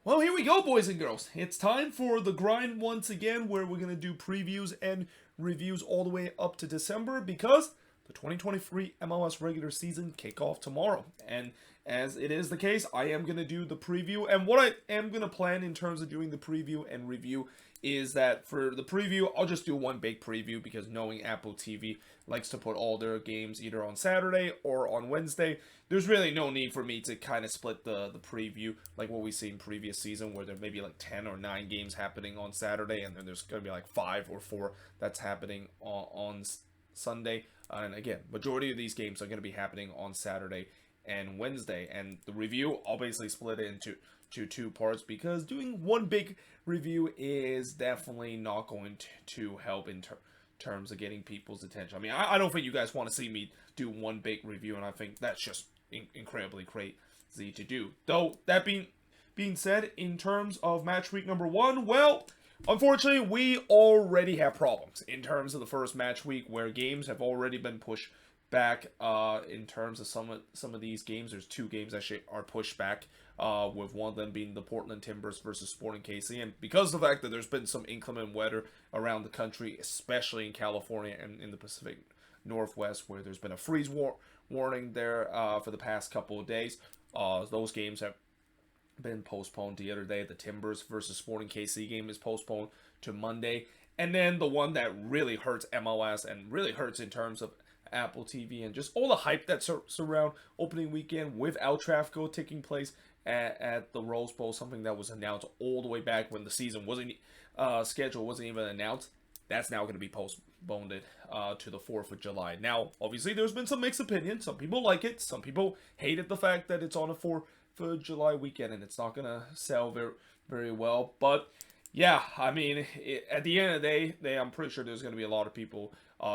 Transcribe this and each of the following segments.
Well, here we go, boys and girls. It's time for the grind once again, where we're going to do previews and reviews all the way up to December because the 2023 MLS regular season kick off tomorrow. And as it is the case, I am going to do the preview. And what I am going to plan in terms of doing the preview and review is that for the preview, I'll just do one big preview because knowing Apple TV likes to put all their games either on Saturday or on Wednesday, there's really no need for me to kind of split the preview like what we see in previous season where there may be like 10 or 9 games happening on Saturday and then there's going to be like 5 or 4 that's happening on Sunday. And again, majority of these games are going to be happening on Saturday and Wednesday. And the review, I'll basically split it into two parts because doing one big review is definitely not going to help in terms of getting people's attention. I mean, I don't think you guys want to see me do one big review, and I think that's just incredibly crazy to do. Though, that being said, in terms of match week number 1, well, unfortunately, we already have problems in terms of the first match week where games have already been pushed back. In terms of some of these games, there's 2 games that are pushed back, with one of them being the Portland Timbers versus Sporting KC. And because of the fact that there's been some inclement weather around the country, especially in California and in the Pacific Northwest, where there's been a freeze warning there for the past couple of days, those games have been postponed the other day. The Timbers versus Sporting KC game is postponed to Monday. And then the one that really hurts MLS and really hurts in terms of Apple TV and just all the hype that surround opening weekend with El Tráfico taking place at the Rose Bowl, something that was announced all the way back when the season wasn't schedule wasn't even announced. That's now going to be postponed to the 4th of July. Now, obviously, there's been some mixed opinions. Some people like it. Some people hated the fact that it's on a 4th of July weekend and it's not going to sell very, very well. But yeah, I mean, at the end of the day, I'm pretty sure there's going to be a lot of people,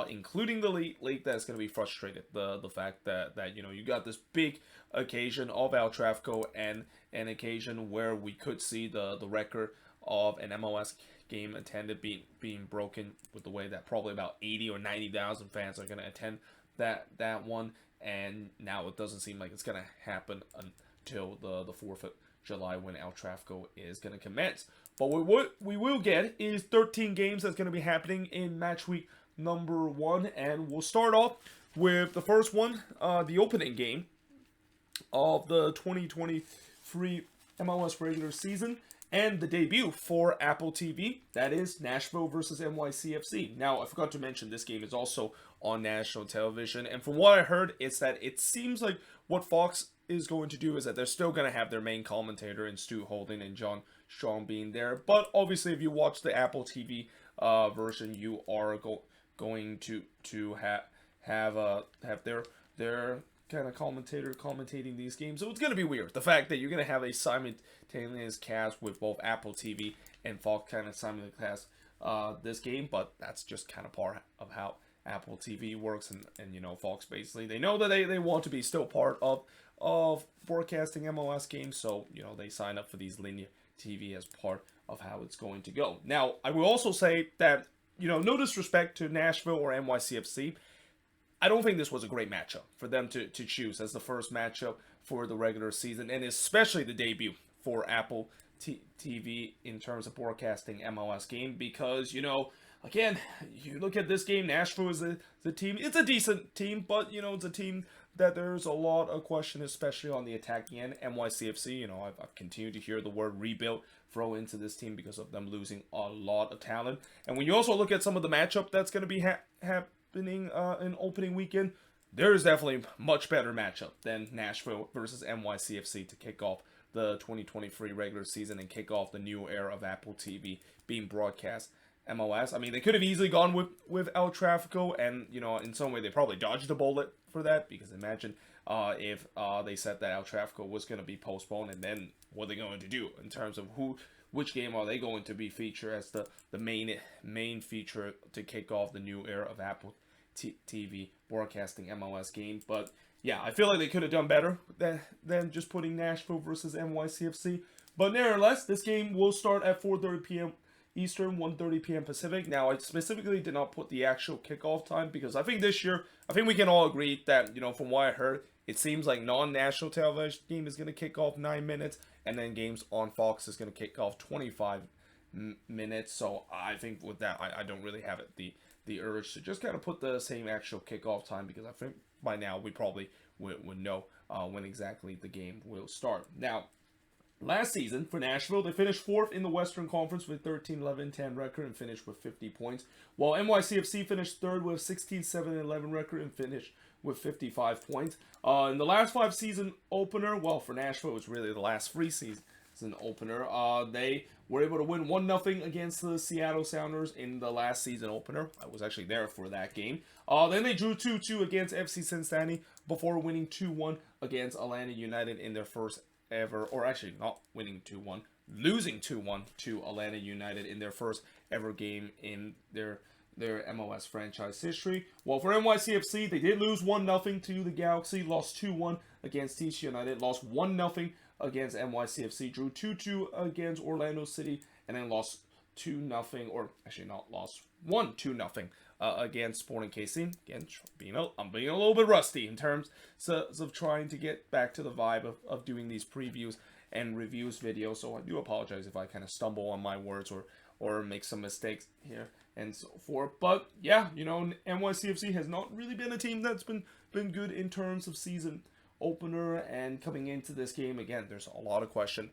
including the league, that's going to be frustrated. The fact that you know, you got this big occasion of El Tráfico and an occasion where we could see the record of an MLS game attended being broken with the way that probably about 80 or 90,000 fans are going to attend that one. And now it doesn't seem like it's going to happen until the 4th of July when El Tráfico is going to commence. But what we will get is 13 games that's going to be happening in match week number 1. And we'll start off with the first one, the opening game of the 2023 MLS regular season and the debut for Apple TV. That is Nashville versus NYCFC. Now, I forgot to mention this game is also on national television. And from what I heard, it's that it seems like what Fox is going to do is that they're still going to have their main commentator in Stu Holding and John Strong being there. But obviously, if you watch the Apple TV version, you are going to have their kind of commentator commentating these games. So it's going to be weird. The fact that you're going to have a simultaneous cast with both Apple TV and Fox kind of simulcast this game, but that's just kind of part of how Apple TV works. And you know, Fox basically, they know that they want to be still part of broadcasting MLS games, so you know, they sign up for these linear TV as part of how it's going to go. Now, I will also say that, you know, no disrespect to Nashville or NYCFC, I don't think this was a great matchup for them to choose as the first matchup for the regular season, and especially the debut for Apple TV in terms of broadcasting MLS game, because, you know, again, you look at this game, Nashville is the team. It's a decent team, but, you know, it's a team that there's a lot of question, especially on the attacking end. NYCFC, you know, I've continued to hear the word rebuild throw into this team because of them losing a lot of talent. And when you also look at some of the matchup that's going to be happening in opening weekend, there is definitely much better matchup than Nashville versus NYCFC to kick off the 2023 regular season and kick off the new era of Apple TV being broadcast MLS. I mean, they could have easily gone with El Tráfico, and, you know, in some way they probably dodged a bullet for that, because imagine if they said that El Tráfico was going to be postponed, and then what are they going to do in terms of which game are they going to be featured as the main feature to kick off the new era of Apple TV broadcasting MLS game. But yeah, I feel like they could have done better than just putting Nashville versus NYCFC. But nevertheless, this game will start at 4:30 p.m. Eastern, 1:30 p.m. Pacific. Now, I specifically did not put the actual kickoff time because I think this year, I think we can all agree that, you know, from what I heard, it seems like non-national television game is going to kick off 9 minutes, and then games on Fox is going to kick off 25 minutes. So I think with that, I don't really have the urge to just kind of put the same actual kickoff time, because I think by now we probably would know when exactly the game will start. Now, last season for Nashville, they finished 4th in the Western Conference with 13-11-10 record and finished with 50 points, while NYCFC finished 3rd with 16-7-11 record and finished with 55 points. In the last 5 season opener, well, for Nashville, it was really the last 3 season opener. They were able to win 1-0 against the Seattle Sounders in the last season opener. I was actually there for that game. Then they drew 2-2 against FC Cincinnati before winning 2-1 against Atlanta United in their first ever, or actually not winning 2-1, losing 2-1 to Atlanta United in their first ever game in their MLS franchise history. Well, for NYCFC, they did lose 1-0 to the Galaxy, lost 2-1 against DC United, lost 1-0 against NYCFC, drew 2-2 against Orlando City, and then lost 2-0, or actually not lost, 2-0 against Sporting KC. Again, I'm being a little bit rusty in terms of trying to get back to the vibe of doing these previews and reviews videos, so I do apologize if I kind of stumble on my words or make some mistakes here and so forth. But yeah, NYCFC has not really been a team that's been good in terms of season opener, and coming into this game, again, there's a lot of question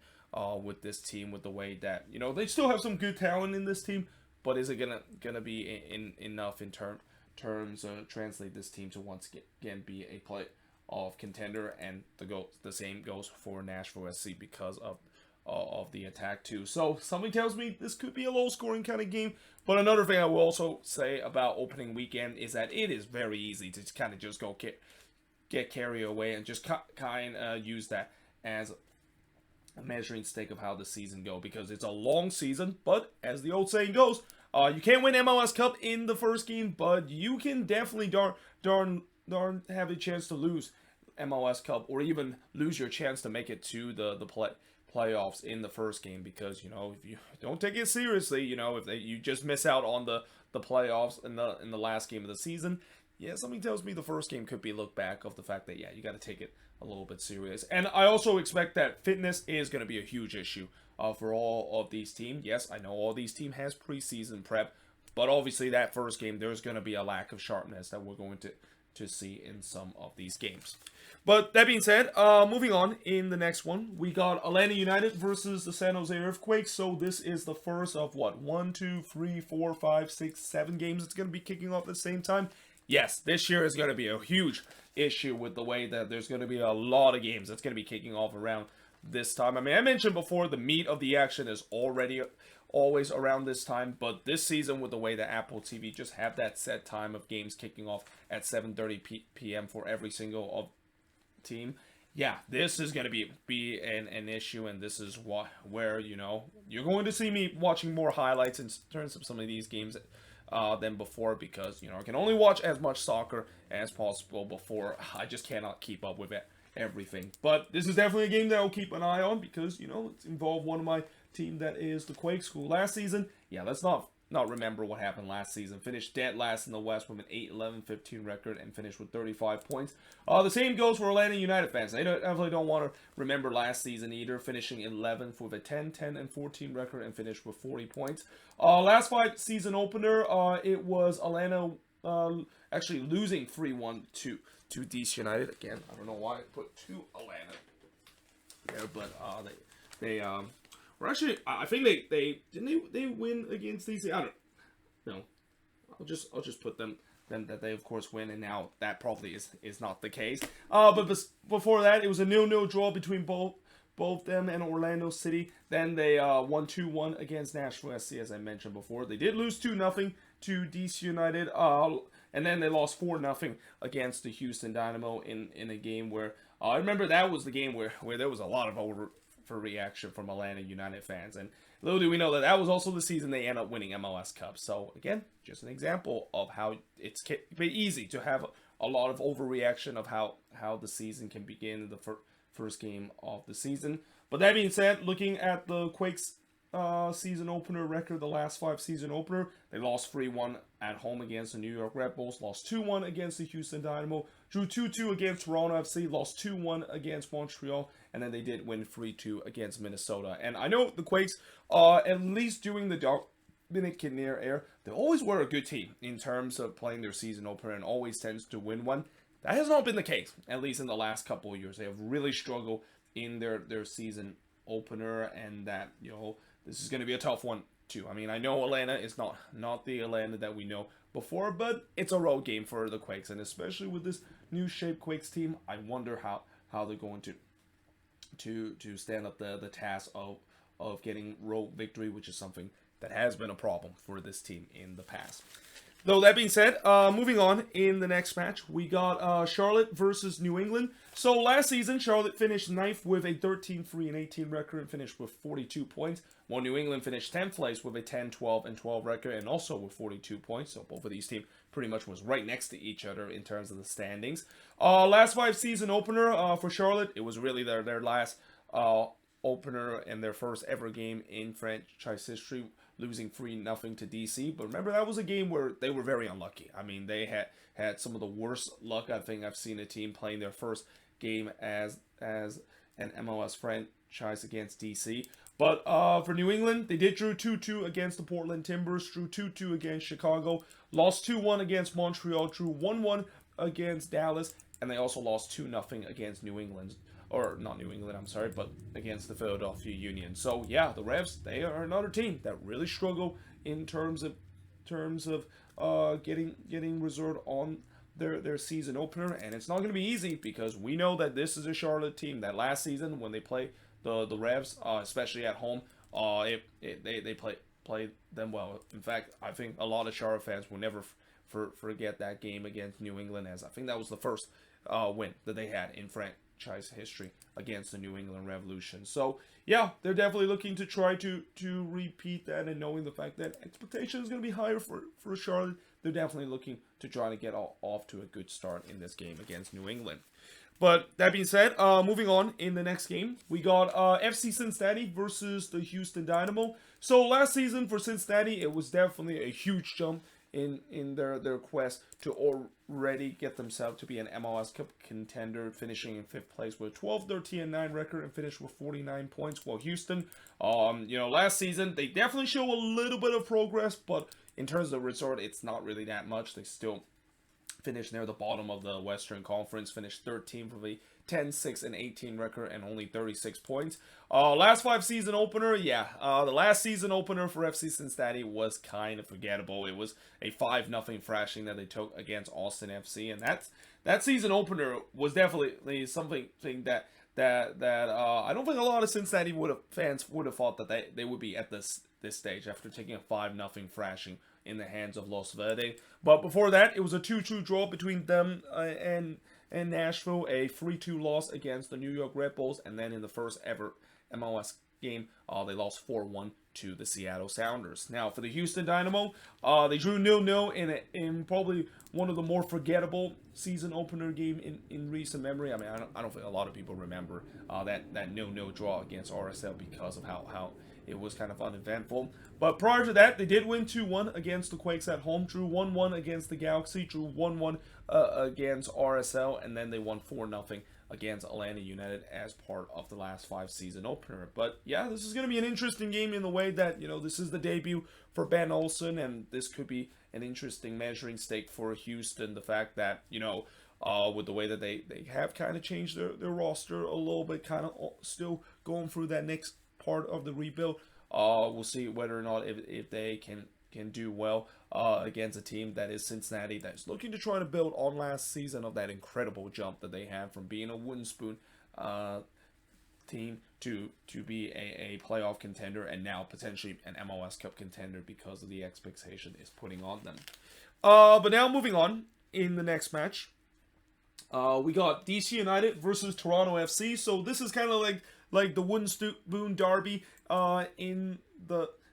with this team, with the way that, they still have some good talent in this team, but is it gonna be enough in terms of translate this team to once again be a playoff contender? And the same goes for Nashville SC because of the attack too. So something tells me this could be a low scoring kind of game. But another thing I will also say about opening weekend is that it is very easy to kind of just go get carried away and just kind of use that as a measuring stick of how the season go, because it's a long season. But as the old saying goes, you can't win MLS Cup in the first game, but you can definitely darn have a chance to lose MLS Cup, or even lose your chance to make it to the playoffs in the first game, because if you don't take it seriously, if you just miss out on the playoffs in the last game of the season, yeah, something tells me the first game could be looked back of the fact that, yeah, you got to take it a little bit serious. And I also expect that fitness is going to be a huge issue for all of these teams. Yes, I know all these teams has preseason prep, but obviously that first game, there's going to be a lack of sharpness that we're going to see in some of these games. But that being said, moving on, in the next one, we got Atlanta United versus the San Jose Earthquakes. So this is the first of, 1, 2, 3, 4, 5, 6, 7 games it's going to be kicking off at the same time. Yes, this year is going to be a huge issue with the way that there's going to be a lot of games that's going to be kicking off around this time. I mean, I mentioned before, the meat of the action is always around this time, but this season, with the way that Apple TV just have that set time of games kicking off at 7:30 p.m. for every single team, yeah, this is going to be an issue, and this is where you're going to see me watching more highlights in terms of some of these games than before, because I can only watch as much soccer as possible before. I just cannot keep up with everything. But this is definitely a game that I'll keep an eye on, because it's involved one of my team that is the Quakes, who last season, yeah, let's not remember what happened last season. Finished dead last in the West with an 8-11-15 record and finished with 35 points. The same goes for Orlando United fans. They definitely don't want to remember last season either, finishing 11th with a 10-10-14 record and finished with 40 points. Last 5 season opener, it was Atlanta actually losing 3-1 to DC United. Again, I don't know why I put 2 Atlanta there, but they or actually, I think they win against DC. I don't know. I'll just put them that they of course win, and now that probably is not the case. But before that, it was a 0-0 draw between both them and Orlando City. Then they won 2-1 against Nashville SC, as I mentioned before. They did lose 2-0 to DC United. And then they lost 4-0 against the Houston Dynamo in a game where I remember that was the game where there was a lot of overreaction from Atlanta United fans, and little do we know that was also the season they end up winning MLS Cup. So again, just an example of how it's easy to have a lot of overreaction of how the season can begin in the first game of the season. But that being said, looking at the Quakes season opener record, the last 5 season opener, they lost 3-1 at home against the New York Red Bulls, lost 2-1 against the Houston Dynamo, drew 2-2 against Toronto FC, lost 2-1 against Montreal, and then they did win 3-2 against Minnesota. And I know the Quakes, at least during the Dominic Kinnear era, they always were a good team in terms of playing their season opener and always tends to win one. That has not been the case, at least in the last couple of years. They have really struggled in their season opener, and that, this is going to be a tough one too. I mean, I know Atlanta is not the Atlanta that we know before, but it's a road game for the Quakes, and especially with this new shaped Quakes team, I wonder how they're going to stand up the task of getting road victory, which is something that has been a problem for this team in the past. Though that being said, moving on in the next match, we got Charlotte versus New England. So last season, Charlotte finished 9th with a 13-3-18 record and finished with 42 points, while New England finished 10th place with a 10-12-12 record and also with 42 points. So both of these teams pretty much was right next to each other in terms of the standings. Last 5 season opener for Charlotte, it was really their last opener and their first ever game in franchise history, losing 3-0 to DC. But remember, that was a game where they were very unlucky. I mean, they had some of the worst luck I think I've seen a team playing their first game as an MLS franchise against DC. But for New England, they did drew 2-2 against the Portland Timbers, drew 2-2 against Chicago, lost 2-1 against Montreal, drew 1-1 against Dallas, and they also lost 2-0 against New England. Or not New England, I'm sorry, but against the Philadelphia Union. So yeah, the Revs, they are another team that really struggle in terms of getting result on their season opener, and it's not going to be easy because we know that this is a Charlotte team that last season when they play the Revs, especially at home, they played them well. In fact, I think a lot of Charlotte fans will never forget that game against New England, as I think that was the first win that they had in franchise history against the New England Revolution. So yeah, they're definitely looking to try to repeat that, and knowing the fact that expectation is going to be higher for Charlotte, they're definitely looking to try to get off to a good start in this game against New England. But that being said, moving on in the next game, we got FC Cincinnati versus the Houston Dynamo. So last season for Cincinnati, it was definitely a huge jump in their quest to already get themselves to be an MLS Cup contender, finishing in 5th place with 12-13-9 record and finished with 49 points. While Houston, last season they definitely show a little bit of progress, but in terms of the result, it's not really that much. They still finished near the bottom of the Western Conference, finished 13th with a 10-6-18 record and only 36 points. Last 5 season opener, the last season opener for FC Cincinnati was kind of forgettable. It was a 5-0 thrashing that they took against Austin FC, and that season opener was definitely something that I don't think a lot of Cincinnati fans would have thought that they would be at this stage after taking a 5-0 thrashing in the hands of Los Verde. But before that, it was a 2-2 draw between them and Nashville, a 3-2 loss against the New York Red Bulls, and then in the first ever MLS game, they lost 4-1 to the Seattle Sounders. Now, for the Houston Dynamo, they drew 0-0 in probably one of the more forgettable season opener game in recent memory. I mean, I don't think a lot of people remember that 0-0 draw against RSL because of how it was kind of uneventful. But prior to that, they did win 2-1 against the Quakes at home, drew 1-1 against the Galaxy, drew 1-1 against RSL, and then they won 4-0 against Atlanta United as part of the last 5 season opener. But yeah, this is going to be an interesting game in the way that, this is the debut for Ben Olsen, and this could be an interesting measuring stick for Houston. The fact that, with the way that they have kind of changed their roster a little bit, kind of still going through that next part of the rebuild. We'll see whether or not if they can do well against a team that is Cincinnati, that is looking to try to build on last season of that incredible jump that they had from being a wooden spoon team to be a playoff contender, and now potentially an MLS Cup contender because of the expectation it's putting on them. But now moving on in the next match, we got DC United versus Toronto FC. So this is kind of like the wooden spoon derby in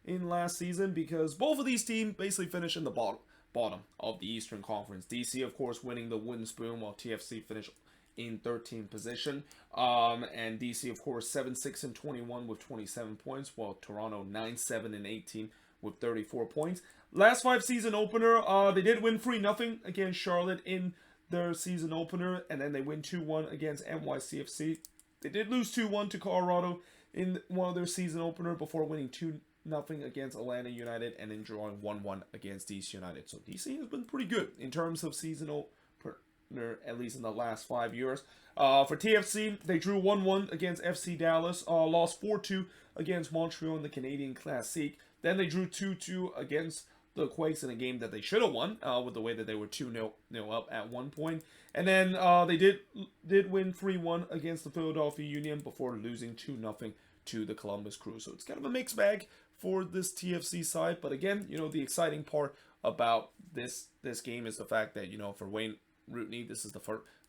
last season, because both of these teams basically finished in the bottom of the Eastern Conference. DC, of course, winning the wooden spoon, while TFC finished in 13th position. And DC, of course, 7-6-21 with 27 points, while Toronto 9-7-18 with 34 points. Last 5 season opener, they did win 3-0 against Charlotte in their season opener, and then they win 2-1 against NYCFC. They did lose 2-1 to Colorado in one of their season opener before winning 2-0 against Atlanta United and then drawing 1-1 against DC United. So DC has been pretty good in terms of season opener, at least in the last 5 years. For TFC, they drew 1-1 against FC Dallas, lost 4-2 against Montreal in the Canadian Classique. Then they drew 2-2 against the Quakes in a game that they should have won, with the way that they were 2-0 up at one point. And then they did win 3-1 against the Philadelphia Union before losing 2-0 to the Columbus Crew. So it's kind of a mixed bag for this TFC side. But again, the exciting part about this game is the fact that, for Wayne Rooney, this is the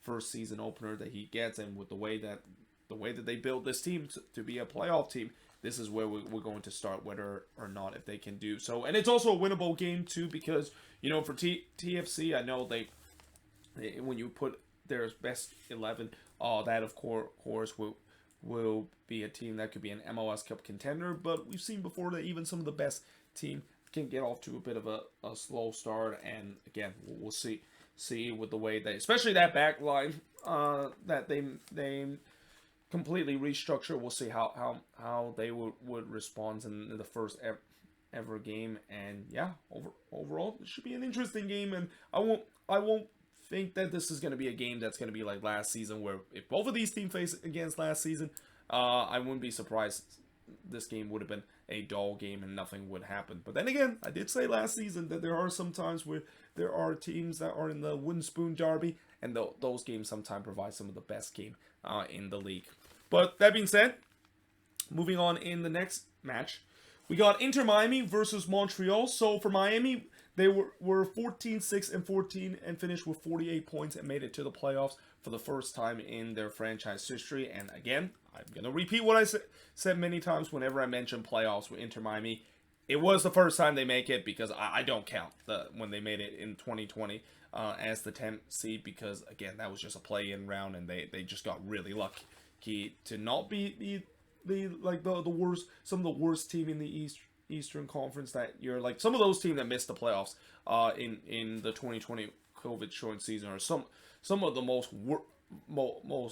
first season opener that he gets, and with the way that they build this team to be a playoff team, this is where we're going to start, whether or not if they can do so. And it's also a winnable game too, because for TFC, I know they when you put their best 11, that of course will be a team that could be an MLS Cup contender. But we've seen before that even some of the best team can get off to a bit of a slow start. And again, we'll see with the way they, especially that back line that they completely restructure. We'll see how they would respond in the first ever game. And yeah, overall it should be an interesting game. And I won't think that this is going to be a game that's going to be like last season, where if both of these teams face against last season, I wouldn't be surprised this game would have been a dull game and nothing would happen. But then again, I did say last season that there are some times where there are teams that are in the wooden spoon derby, and those games sometimes provide some of the best game in the league. But that being said, moving on in the next match, we got Inter Miami versus Montreal. So for Miami, they were 14-6-14 and finished with 48 points and made it to the playoffs for the first time in their franchise history. And again, I'm going to repeat what I said many times whenever I mention playoffs with Inter Miami. It was the first time they make it, because I don't count when they made it in 2020 as the 10th seed, because again, that was just a play-in round and they just got really lucky to not be the worst, some of the worst team in the Eastern Conference that year. Like some of those teams that missed the playoffs in the 2020 COVID short season are some of the most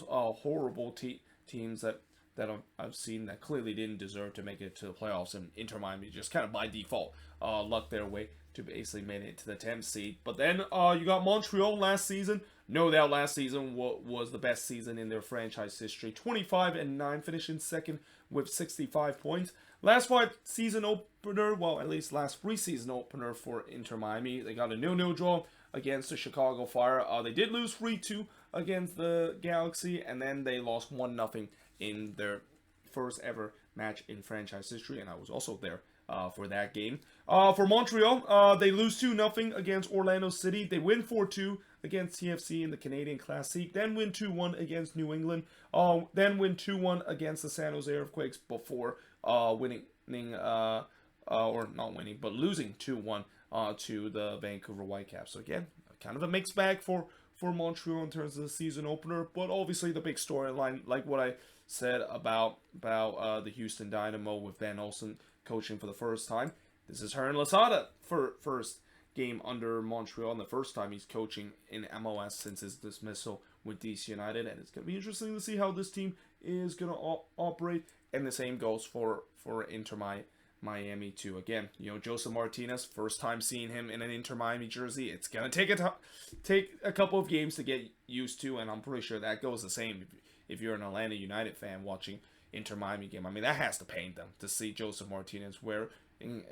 horrible teams that I've seen that clearly didn't deserve to make it to the playoffs, and Inter Miami just kind of by default lucked their way to basically make it to the 10th seed. But then you got Montreal last season. No doubt last season was the best season in their franchise history. 25-9, finishing second with 65 points. Last 5 season opener, well, at least last 3 season opener for Inter Miami. They got a 0-0 draw against the Chicago Fire. They did lose 3-2 against the Galaxy, and then they lost 1-0 in their first ever match in franchise history, and I was also there for that game. For Montreal, they lose 2-0 against Orlando City. They win 4-2 against TFC in the Canadian Classique, then win 2-1 against New England, then win 2-1 against the San Jose Earthquakes before losing 2-1 to the Vancouver Whitecaps. So again, kind of a mixed bag for Montreal in terms of the season opener, but obviously the big storyline, like what I said about the Houston Dynamo with Van Olsen coaching for the first time. This is Hernan Losada for first game under Montreal, and the first time he's coaching in MLS since his dismissal with DC United, and it's going to be interesting to see how this team is going to operate. And the same goes for Inter Miami too. Again, Joseph Martinez, first time seeing him in an Inter Miami jersey. It's going to take a couple of games to get used to, and I'm pretty sure that goes the same if you're an Atlanta United fan watching Inter Miami game. I mean, that has to pain them to see Joseph Martinez wearing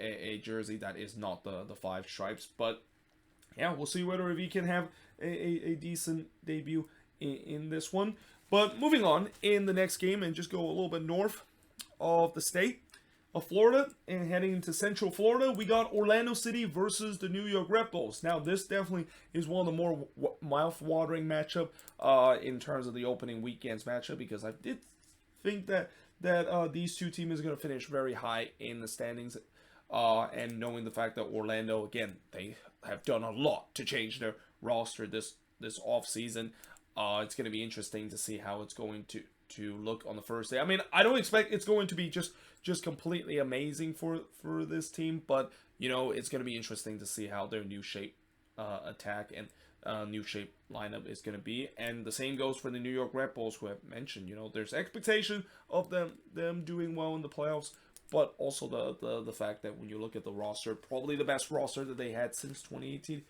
a jersey that is not the 5 stripes. But yeah, we'll see whether if he can have a decent debut in this one. But moving on in the next game, and just go a little bit north of the state of Florida and heading into Central Florida, we got Orlando City versus the New York Red Bulls. Now, this definitely is one of the more mouth-watering matchup in terms of the opening weekend's matchup, because I did think that these two teams are going to finish very high in the standings, and knowing the fact that Orlando, again, they have done a lot to change their roster this off season. It's going to be interesting to see how it's going to look on the first day. I mean, I don't expect it's going to be just completely amazing for this team, but it's going to be interesting to see how their new shape attack and new shape lineup is going to be. And the same goes for the New York Red Bulls, who I've mentioned. You know, there's expectation of them doing well in the playoffs, but also the fact that when you look at the roster, probably the best roster that they had since 2018,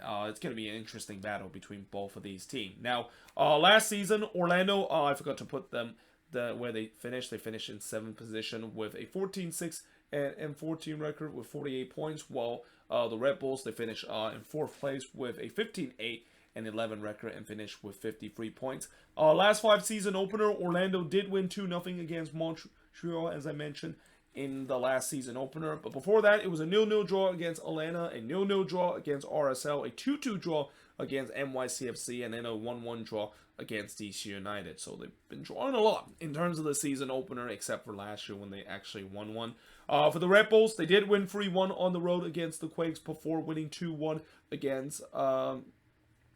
it's going to be an interesting battle between both of these teams. Now, last season, Orlando, I forgot to put them where they finished. They finished in 7th position with a 14-6 and 14 record with 48 points, while the Red Bulls, they finished in 4th place with a 15-8 and 11 record and finished with 53 points. Last 5 season opener, Orlando did win 2-0 against Montreal, as I mentioned, in the last season opener. But before that, it was a 0-0 draw against Atlanta, a 0-0 draw against RSL, a 2-2 draw against NYCFC, and then a 1-1 draw against DC United. So they've been drawing a lot in terms of the season opener, except for last year when they actually won one. For the Red Bulls, they did win 3-1 on the road against the Quakes before winning 2-1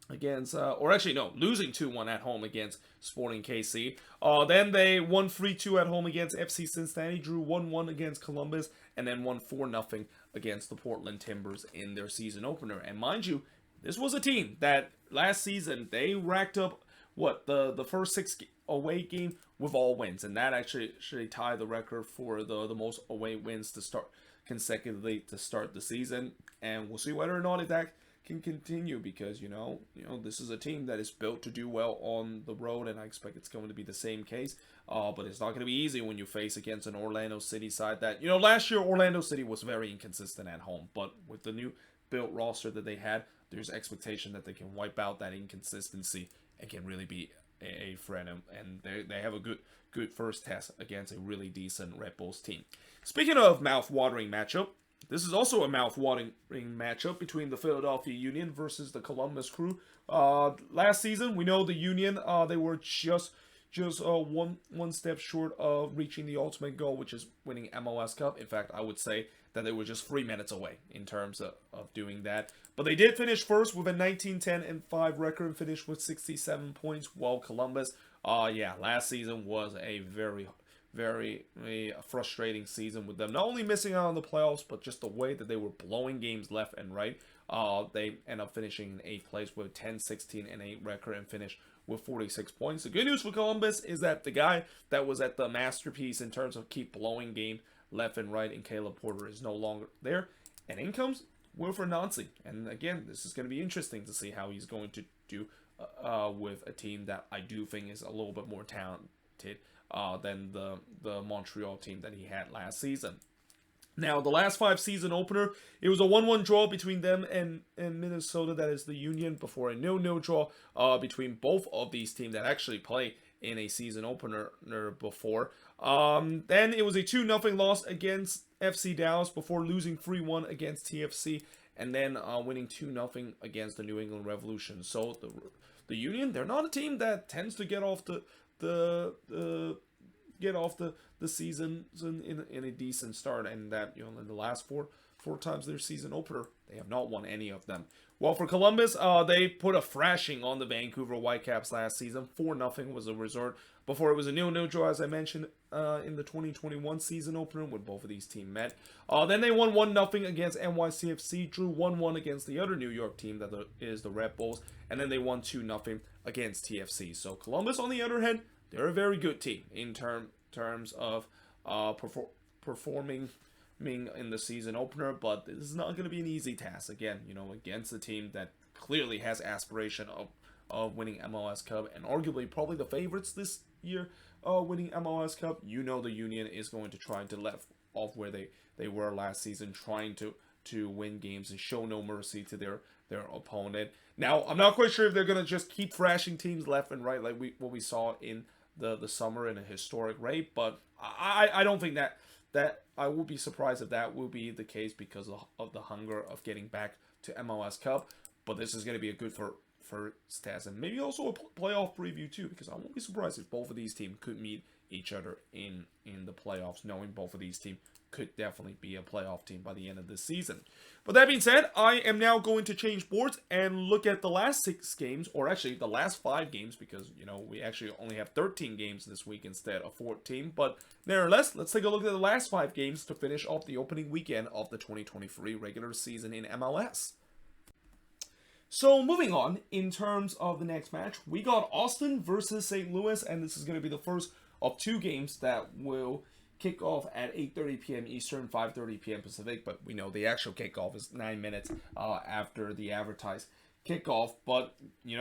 losing 2-1 at home against Sporting KC. Then they won 3-2 at home against FC Cincinnati, drew 1-1 against Columbus, and then won 4-0 against the Portland Timbers in their season opener. And mind you, this was a team that last season, they racked up, the first 6 away game with all wins, and that actually tied the record for the most away wins to start consecutively to start the season. And we'll see whether or not that can continue, because you know this is a team that is built to do well on the road, and I expect it's going to be the same case. But it's not going to be easy when you face against an Orlando City side that, last year Orlando City was very inconsistent at home, but with the new built roster that they had, there's expectation that they can wipe out that inconsistency and can really be a threat, and they have a good first test against a really decent Red Bulls team. Speaking of mouth-watering matchup, this is also a mouth-watering matchup between the Philadelphia Union versus the Columbus Crew. Last season, we know the Union, they were just one step short of reaching the ultimate goal, which is winning MLS Cup. In fact, I would say that they were just 3 minutes away in terms of doing that. But they did finish first with a 19-10-5 record and finished with 67 points, while Columbus, last season was a very frustrating season with them. Not only missing out on the playoffs, but just the way that they were blowing games left and right. They end up finishing in 8th place with 10-16-8 record and finished with 46 points. The good news for Columbus is that the guy that was at the masterpiece in terms of keep blowing game left and right in Caleb Porter is no longer there. And in comes Wilfred Nancy. And again, this is going to be interesting to see how he's going to do with a team that I do think is a little bit more talented than the Montreal team that he had last season. Now, the last 5 season opener, it was a 1-1 draw between them and Minnesota, that is the Union, before a 0-0 draw between both of these teams that actually play in a season opener before. Then it was a 2-0 loss against FC Dallas before losing 3-1 against TFC, and then winning 2-0 against the New England Revolution. So the Union, they're not a team that tends to get off the season in a decent start, and that in the last four times their season opener, they have not won any of them. Well, for Columbus, they put a thrashing on the Vancouver Whitecaps last season. 4-0 was the result. Before, it was a 0-0 draw, as I mentioned, in the 2021 season opener when both of these teams met. Then they won 1-0 against NYCFC, drew 1-1 against the other New York team that is the Red Bulls, and then they won 2-0 against TFC. So Columbus, on the other hand, they're a very good team in terms of performing in the season opener, but this is not going to be an easy task. Again, against a team that clearly has aspiration of winning MLS Cup, and arguably probably the favorites this year winning MLS Cup. The Union is going to try to let off where they were last season, trying to win games and show no mercy to their opponent. Now, I'm not quite sure if they're going to just keep thrashing teams left and right like what we saw in the summer in a historic rate, but I don't think that I will be surprised if that will be the case because of the hunger of getting back to MLS Cup. But this is going to be a good first test, and maybe also a playoff preview too, because I won't be surprised if both of these teams could meet each other in the playoffs, knowing both of these teams could definitely be a playoff team by the end of this season. But that being said, I am now going to change boards and look at the last 6 games, or actually the last 5 games, because, we actually only have 13 games this week instead of 14. But nevertheless, let's take a look at the last 5 games to finish off the opening weekend of the 2023 regular season in MLS. So moving on, in terms of the next match, we got Austin versus St. Louis, and this is going to be the first of two games that will kick off at 8:30 p.m. Eastern, 5:30 p.m. Pacific, but we know the actual kickoff is 9 minutes after the advertised kickoff. But,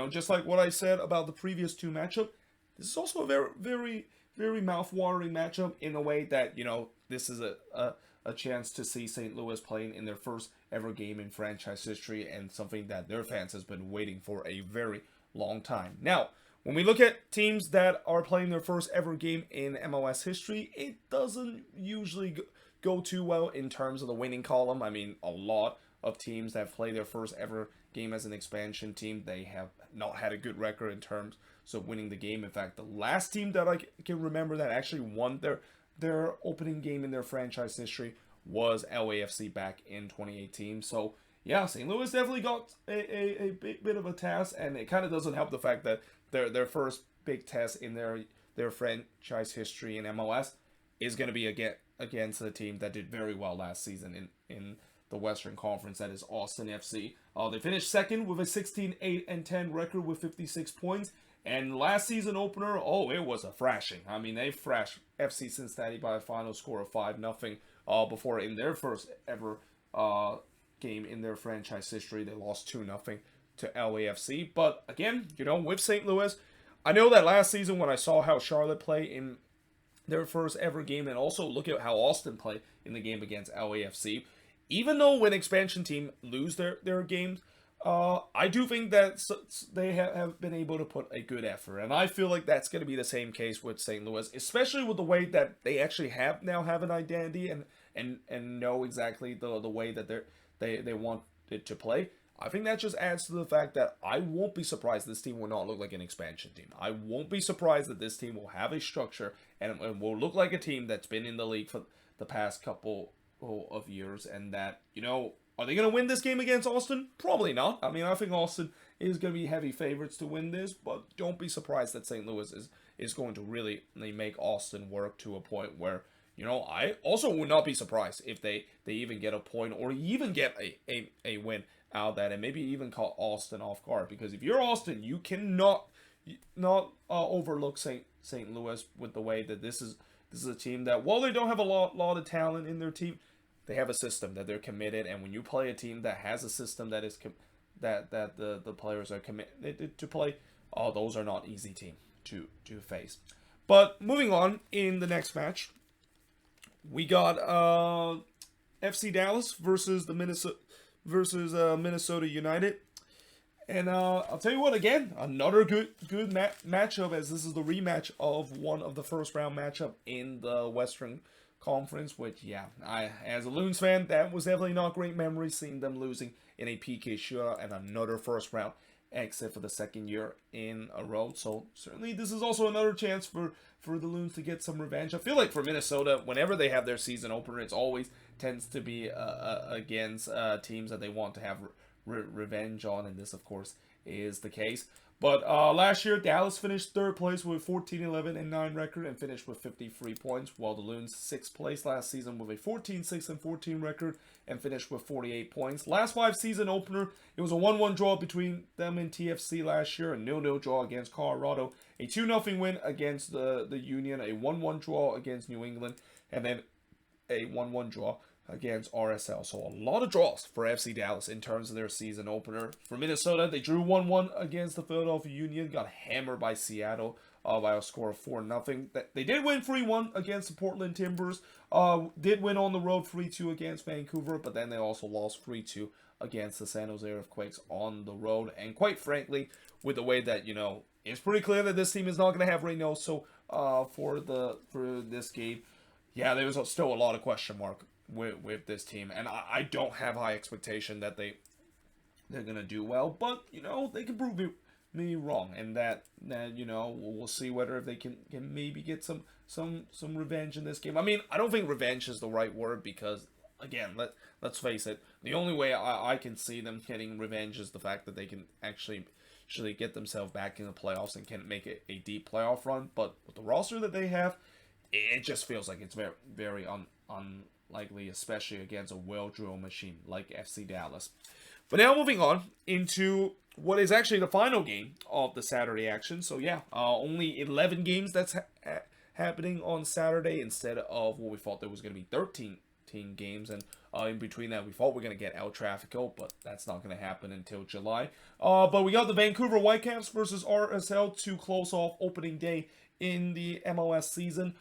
just like what I said about the previous two matchup, this is also a very, very, very mouth-watering matchup in a way that, this is a chance to see St. Louis playing in their first ever game in franchise history, and something that their fans has been waiting for a very long time. Now, when we look at teams that are playing their first ever game in MLS history, it doesn't usually go too well in terms of the winning column. I mean, a lot of teams that play their first ever game as an expansion team, they have not had a good record in terms of winning the game. In fact, the last team that I can remember that actually won their opening game in their franchise history was LAFC back in 2018. So yeah, St. Louis definitely got a bit of a task, and it kind of doesn't help the fact that their first big test in their franchise history in MLS is going to be against a team that did very well last season in the Western Conference, that is Austin FC. They finished second with a 16-8-10 record with 56 points. And last season opener, it was a thrashing. I mean, they thrashed FC Cincinnati by a final score of 5-0 before, in their first ever game in their franchise history, they lost 2-0 to LAFC. But again, with St. Louis, I know that last season when I saw how Charlotte play in their first ever game, and also look at how Austin play in the game against LAFC, even though when expansion team lose their games, I do think that they have been able to put a good effort, and I feel like that's going to be the same case with St. Louis, especially with the way that they actually have an identity and know exactly the way that they want it to play. I think that just adds to the fact that I won't be surprised this team will not look like an expansion team. I won't be surprised that this team will have a structure and will look like a team that's been in the league for the past couple of years, and that, are they going to win this game against Austin? Probably not. I mean, I think Austin is going to be heavy favorites to win this, but don't be surprised that St. Louis is going to really make Austin work to a point where, I also would not be surprised if they even get a point or even get a win out of that, and maybe even caught Austin off guard. Because if you're Austin, you cannot not overlook St. Louis with the way that this is a team that, while they don't have a lot of talent in their team, they have a system that they're committed. And when you play a team that has a system that is that the players are committed to play, those are not easy team to face. But moving on, in the next match, we got FC Dallas versus Minnesota United. And I'll tell you what, again, another good matchup, as this is the rematch of one of the first round matchup in the Western Conference, which, yeah, as a Loons fan, that was definitely not great memory, seeing them losing in a PK shootout and another first round exit for the second year in a row. So certainly this is also another chance for the Loons to get some revenge. I feel like for Minnesota, whenever they have their season opener, it's always tends to be against teams that they want to have revenge on, and this of course is the case. But last year, Dallas finished third place with 14-11-9 record and finished with 53 points, while the Loons sixth place last season with a 14-6-14 record and finished with 48 points. Last 5 season opener, it was a 1-1 draw between them and TFC last year, a 0-0 draw against Colorado, a 2-0 win against the Union, a 1-1 draw against New England, and then a 1-1 draw against RSL. So a lot of draws for FC Dallas in terms of their season opener. For Minnesota, they drew 1-1 against the Philadelphia Union, got hammered by Seattle by a score of 4-0. They did win 3-1 against the Portland Timbers, did win on the road 3-2 against Vancouver, but then they also lost 3-2 against the San Jose Earthquakes on the road. And quite frankly, with the way that, it's pretty clear that this team is not going to have Reynoso for this game. Yeah, there's still a lot of question mark with this team, and I don't have high expectation that they're gonna do well, but they can prove me wrong, and that we'll see whether if they can maybe get some revenge in this game. I mean, I don't think revenge is the right word, because again, let's face it, the only way I can see them getting revenge is the fact that they can actually get themselves back in the playoffs and can make it a deep playoff run. But with the roster that they have, it just feels like it's very, very unlikely, especially against a well-drilled machine like FC Dallas. But now moving on into what is actually the final game of the Saturday action. So yeah, only 11 games that's happening on Saturday instead of what we thought there was going to be 13 games. And in between that, we thought we were going to get El Tráfico, but that's not going to happen until July. But we got the Vancouver Whitecaps versus RSL to close off opening day in the MLS season,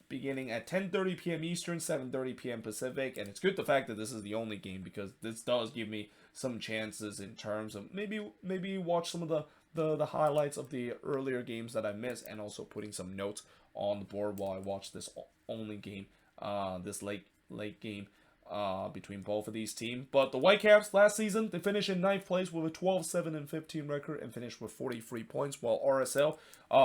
beginning at 10:30 p.m. Eastern, 7:30 p.m. Pacific. And it's good the fact that this is the only game, because this does give me some chances in terms of maybe watch some of the highlights of the earlier games that I missed, and also putting some notes on the board while I watch this only game, this late game between both of these teams. But the Whitecaps last season, they finished in 9th place with a 12-7-15 record and finished with 43 points, while RSL,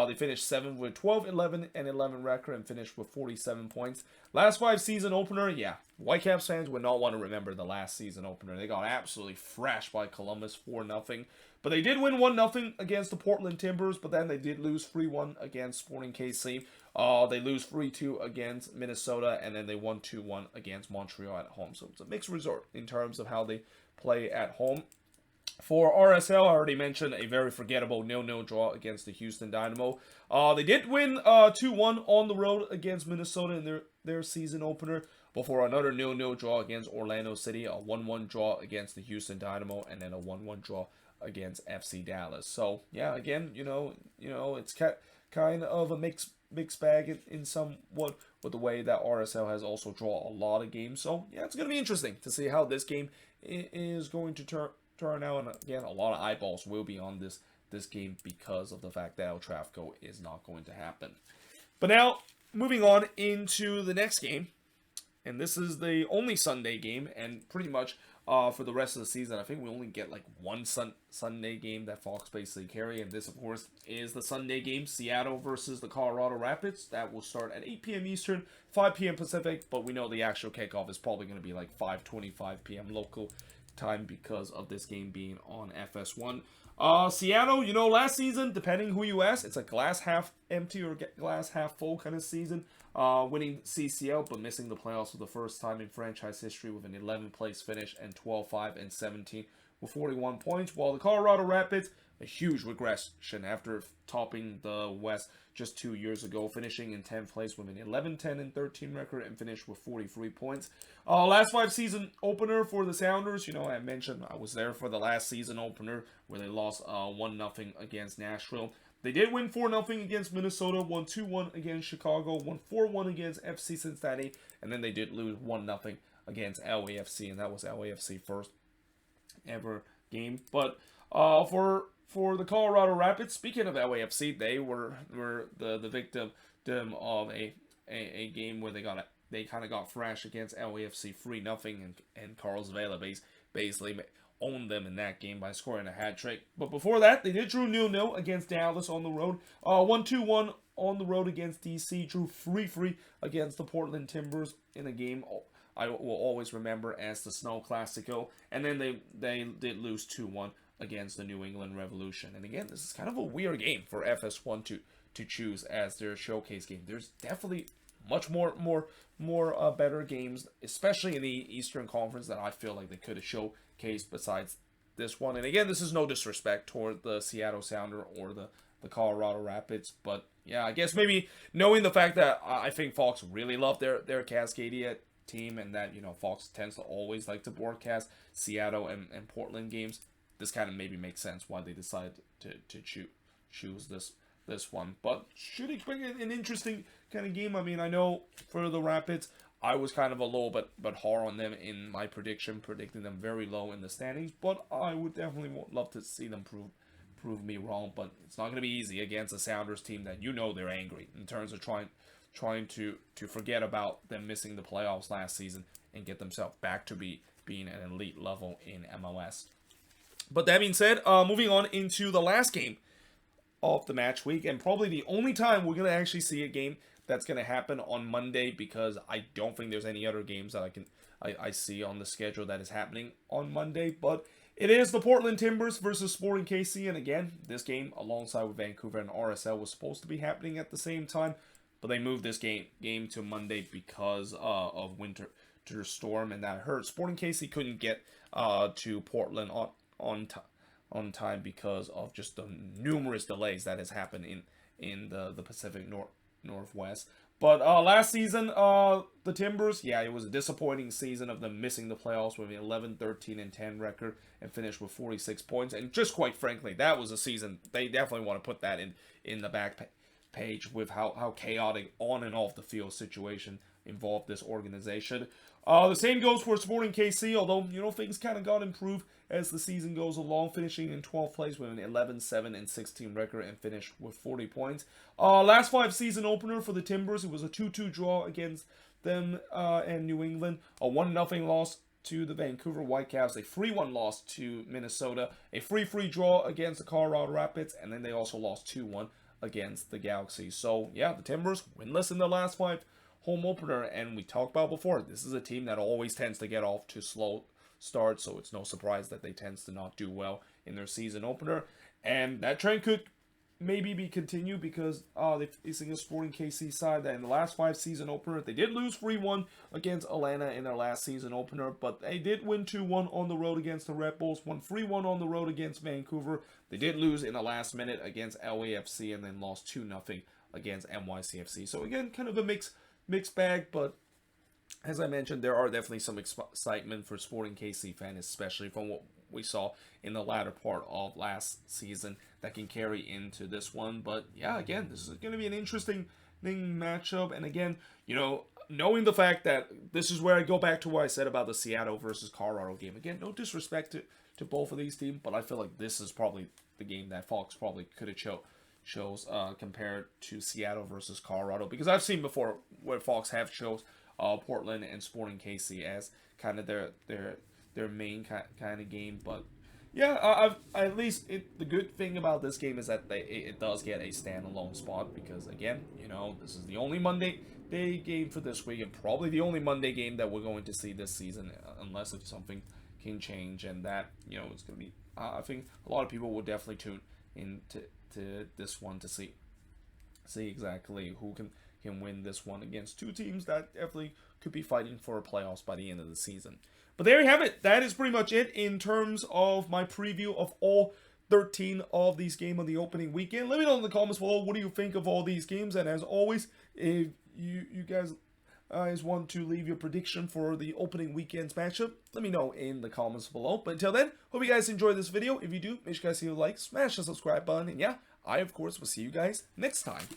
they finished 7th with 12-11-11 record and finished with 47 points. Last 5 season opener, yeah, Whitecaps fans would not want to remember the last season opener. They got absolutely thrashed by Columbus 4-0. But they did win 1-0 against the Portland Timbers, but then they did lose 3-1 against Sporting KC. They lose 3-2 against Minnesota, and then they won 2-1 against Montreal at home. So it's a mixed result in terms of how they play at home. For RSL, I already mentioned a very forgettable 0-0 draw against the Houston Dynamo. They did win 2-1 on the road against Minnesota in their season opener, before another 0-0 draw against Orlando City, a 1-1 draw against the Houston Dynamo, and then a 1-1 draw against FC Dallas. So yeah, again, you know, it's kind of a mixed bag in somewhat with the way that RSL has also drawn a lot of games. So yeah, it's gonna be interesting to see how this game is going to turn out. And again, a lot of eyeballs will be on this game because of the fact that El Tráfico is not going to happen. But now moving on into the next game, and this is the only Sunday game, and pretty much for the rest of the season, I think we only get like one Sunday game that Fox basically carry, and this, of course, is the Sunday game, Seattle versus the Colorado Rapids. That will start at 8 p.m. Eastern, 5 p.m. Pacific, but we know the actual kickoff is probably going to be like 5:25 p.m. local time because of this game being on FS1. Seattle, you know, last season, depending who you ask, it's a glass half empty or glass half full kind of season. Winning CCL, but missing the playoffs for the first time in franchise history with an 11th place finish and 12-5-17 with 41 points. While the Colorado Rapids, a huge regression after topping the West just 2 years ago, finishing in 10th place with an 11-10-13 record and finished with 43 points. Last 5 season opener for the Sounders, you know, I mentioned I was there for the last season opener where they lost 1-0 against Nashville. They did win 4-0 against Minnesota, won 2-1 against Chicago, won 4-1 against FC Cincinnati, and then they did lose 1-0 against LAFC, and that was LAFC first ever game. But for the Colorado Rapids, speaking of LAFC, they were the victim of a game where they kind of got thrashed against LAFC 3-0, and Carlos Vela basically owned them in that game by scoring a hat trick. But before that, they did drew 0-0 against Dallas on the road. 1-2-1 on the road against DC. Drew 3-3 against the Portland Timbers in a game I will always remember as the Snow Classico. And then they did lose 2-1 against the New England Revolution. And again, this is kind of a weird game for FS1 to choose as their showcase game. There's definitely much more better games, especially in the Eastern Conference, that I feel like they could have showcased besides this one. And again, this is no disrespect toward the Seattle Sounder or the Colorado Rapids, but yeah, I guess maybe knowing the fact that I think Fox really loved their Cascadia team, and that, you know, Fox tends to always like to broadcast Seattle and Portland games, this kind of maybe makes sense why they decided to choose this one. But should expect an interesting kind of game. I mean, I know for the Rapids, I was kind of a little but hard on them in my predicting them very low in the standings, but I would definitely love to see them prove me wrong. But it's not going to be easy against a Sounders team that, you know, they're angry in terms of trying to forget about them missing the playoffs last season and get themselves back to being an elite level in MLS. But that being said, moving on into the last game of the match week, and probably the only time we're going to actually see a game that's going to happen on Monday, because I don't think there's any other games that I see on the schedule that is happening on Monday. But it is the Portland Timbers versus Sporting KC, and again, this game alongside with Vancouver and RSL was supposed to be happening at the same time. but they moved this game to Monday because of winter storm, and that hurt. Sporting KC couldn't get to Portland on time because of just the numerous delays that has happened in the Pacific Northwest. But last season, the Timbers, yeah, it was a disappointing season of them missing the playoffs with an 11-13-10 record and finished with 46 points. And just quite frankly, that was a season they definitely want to put that in the back page with how chaotic on and off the field situation involved this organization. The same goes for Sporting KC, although, things kind of got improved as the season goes along, finishing in 12th place with an 11-7-16 record and finished with 40 points. Last 5 season opener for the Timbers, it was a 2-2 draw against them and New England, a 1-0 loss to the Vancouver Whitecaps, a 3-1 loss to Minnesota, a 3-3 draw against the Colorado Rapids, and then they also lost 2-1 against the Galaxy. So, yeah, the Timbers winless in the last 5 home opener, and we talked about before, this is a team that always tends to get off to slow start, so it's no surprise that they tends to not do well in their season opener, and that trend could maybe be continued because they're facing a Sporting KC side that in the last 5 season opener, they did lose 3-1 against Atlanta in their last season opener, but they did win 2-1 on the road against the Red Bulls, won 3-1 on the road against Vancouver. They did lose in the last minute against LAFC and then lost 2-0 against NYCFC. So again, kind of a mixed bag, but as I mentioned, there are definitely some excitement for Sporting KC fans, especially from what we saw in the latter part of last season that can carry into this one. But yeah, again, this is going to be an interesting matchup. And again, knowing the fact that this is where I go back to what I said about the Seattle versus Colorado game. Again, no disrespect to both of these teams, but I feel like this is probably the game that Fox probably could have chose compared to Seattle versus Colorado, because I've seen before where Fox have chose Portland and Sporting KC as kind of their main kind of game. But yeah, at least the good thing about this game is that it does get a standalone spot, because again, this is the only Monday day game for this week, and probably the only Monday game that we're going to see this season, unless if something can change, and that it's going to be. I think a lot of people will definitely tune into this one to see exactly who can win this one against two teams that definitely could be fighting for a playoffs by the end of the season. But there you have it. That is pretty much it in terms of my preview of all 13 of these games on the opening weekend. Let me know in the comments below, what do you think of all these games? And as always, if you guys want to leave your prediction for the opening weekend's matchup, let me know in the comments below. But until then, hope you guys enjoyed this video. If you do, make sure you guys hit a like, smash the subscribe button, and yeah, I of course will see you guys next time.